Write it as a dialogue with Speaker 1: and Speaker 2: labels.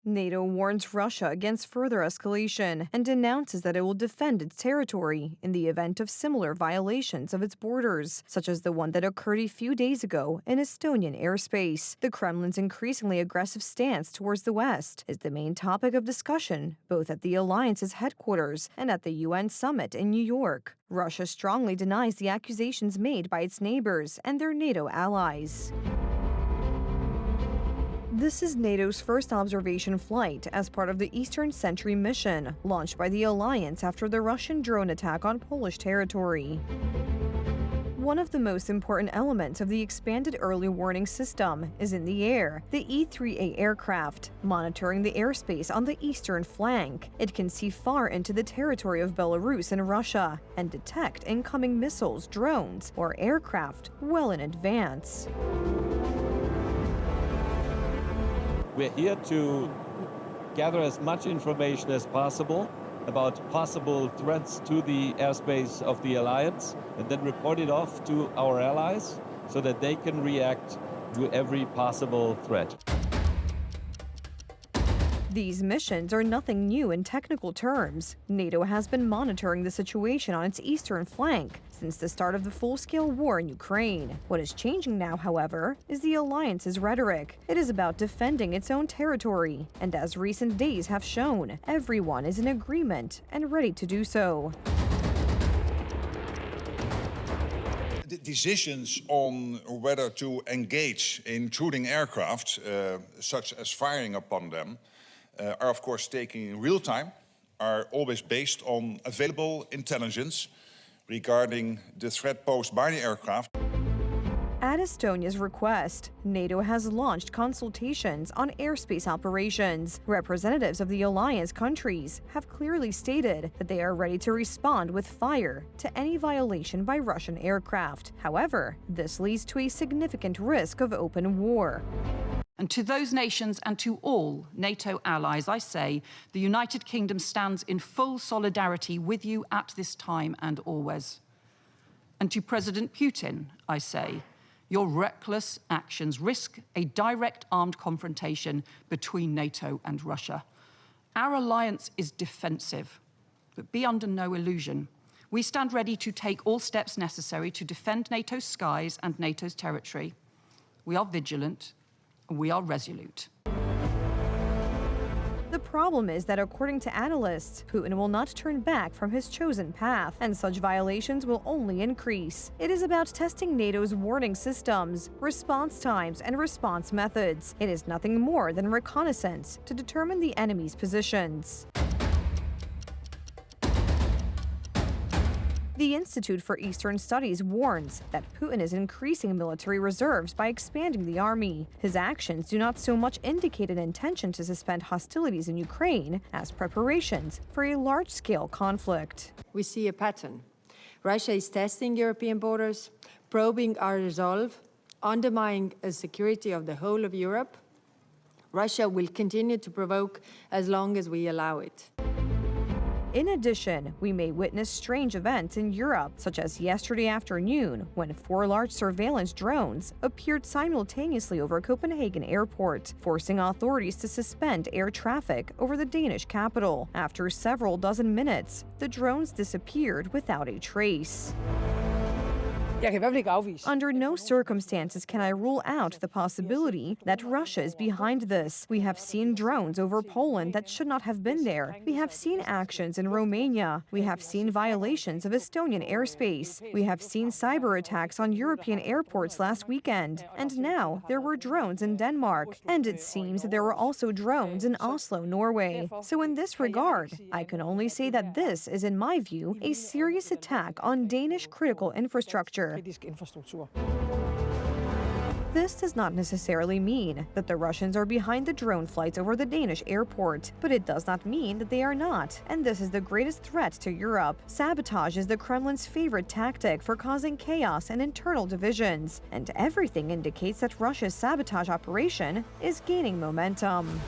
Speaker 1: NATO warns Russia against further escalation and announces that it will defend its territory in the event of similar violations of its borders, such as the one that occurred a few days ago in Estonian airspace. The Kremlin's increasingly aggressive stance towards the West is the main topic of discussion, both at the alliance's headquarters and at the UN summit in New York. Russia strongly denies the accusations made by its neighbors and their NATO allies. This is NATO's first observation flight as part of the Eastern Sentry mission, launched by the alliance after the Russian drone attack on Polish territory. One of the most important elements of the expanded early warning system is in the air, the E-3A aircraft, monitoring the airspace on the eastern flank. It can see far into the territory of Belarus and Russia and detect incoming missiles, drones, or aircraft well in advance.
Speaker 2: We're here to gather as much information as possible about possible threats to the airspace of the alliance and then report it off to our allies so that they can react to every possible threat.
Speaker 1: These missions are nothing new in technical terms. NATO has been monitoring the situation on its eastern flank since the start of the full-scale war in Ukraine. What is changing now, however, is the alliance's rhetoric. It is about defending its own territory, and as recent days have shown, everyone is in agreement and ready to do so.
Speaker 3: The decisions on whether to engage intruding aircraft, such as firing upon them, are of course taken in real time, are always based on available intelligence regarding the threat posed by the aircraft.
Speaker 1: At Estonia's request, NATO has launched consultations on airspace operations. Representatives of the alliance countries have clearly stated that they are ready to respond with fire to any violation by Russian aircraft. However, this leads to a significant risk of open war.
Speaker 4: And to those nations and to all NATO allies, I say, the United Kingdom stands in full solidarity with you at this time and always. And to President Putin, I say, your reckless actions risk a direct armed confrontation between NATO and Russia. Our alliance is defensive, but be under no illusion. We stand ready to take all steps necessary to defend NATO's skies and NATO's territory. We are vigilant. We are resolute.
Speaker 1: The problem is that, according to analysts, Putin will not turn back from his chosen path, and such violations will only increase. It is about testing NATO's warning systems, response times, and response methods. It is nothing more than reconnaissance to determine the enemy's positions. The Institute for Eastern Studies warns that Putin is increasing military reserves by expanding the army. His actions do not so much indicate an intention to suspend hostilities in Ukraine as preparations for a large-scale conflict.
Speaker 5: We see a pattern. Russia is testing European borders, probing our resolve, undermining the security of the whole of Europe. Russia will continue to provoke as long as we allow it.
Speaker 1: In addition, we may witness strange events in Europe, such as yesterday afternoon, when 4 large surveillance drones appeared simultaneously over Copenhagen airport, forcing authorities to suspend air traffic over the Danish capital. After several dozen minutes, the drones disappeared without a trace. Under no circumstances can I rule out the possibility that Russia is behind this. We have seen drones over Poland that should not have been there. We have seen actions in Romania. We have seen violations of Estonian airspace. We have seen cyber attacks on European airports last weekend. And now there were drones in Denmark. And it seems that there were also drones in Oslo, Norway. So in this regard, I can only say that this is, in my view, a serious attack on Danish critical infrastructure. This does not necessarily mean that the Russians are behind the drone flights over the Danish airport, but it does not mean that they are not. And this is the greatest threat to Europe. Sabotage is the Kremlin's favorite tactic for causing chaos and internal divisions, and everything indicates that Russia's sabotage operation is gaining momentum.